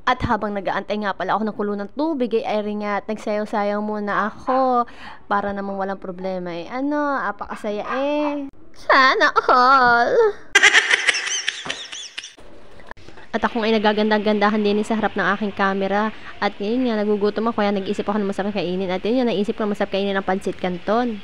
At habang nag-aantay nga pala ako ng kulo ng tubig, ay rin nga at nagsayaw-sayaw muna ako para namang walang problema apakasaya Sana all! At ako ay nagaganda-gandahan din sa harap ng aking camera. At ngayon nga, nagugutom ako kaya nag-isip ako ng masarap kainin. At yun nga, naisip ko masarap kainin ng pancit canton.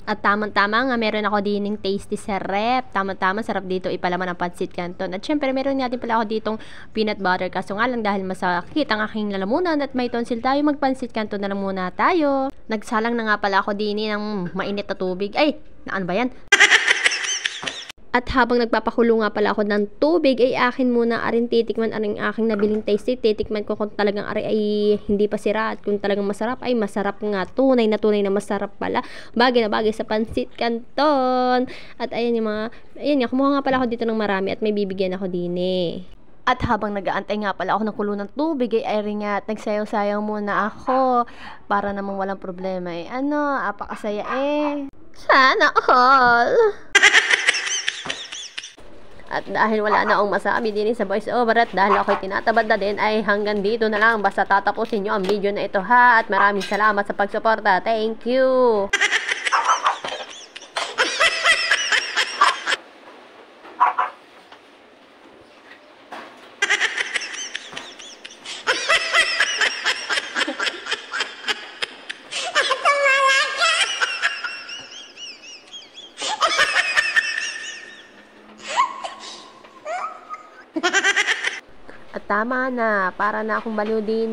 At tamang-tama nga, meron ako dining tasty sa rep. Tamang-tama, sarap dito ipalaman ang pancit canton. At syempre, meron natin pala ako ditong peanut butter. Kaso nga lang dahil masakit ang aking lalamunan at may tonsil tayo, mag-pancit canton na lang muna tayo. Nagsalang na nga pala ako din ng mainit na tubig. Ay, ano ba yan? At habang nagpapakulo nga pala ako ng tubig, ay akin muna aring titikman aring aking nabiling tasty. Titikman ko kung talagang ay hindi pa sira at kung talagang masarap, ay masarap nga. Tunay na masarap pala. Bagay na bagay sa pancit canton. At ayan nga, kumuha nga pala ako dito ng marami at may bibigyan ako din At habang nag-aantay nga pala ako ng kulo ng tubig, ay rin nga at nagsayaw-sayaw muna ako para namang walang problema apakasaya Sana all! At dahil wala na akong masabi din sa voice over at dahil ako'y tinatabad na din, ay hanggang dito na lang. Basta tatapusin nyo ang video na ito ha. At maraming salamat sa pagsuporta. Thank you! At tama na, para na akong baliw din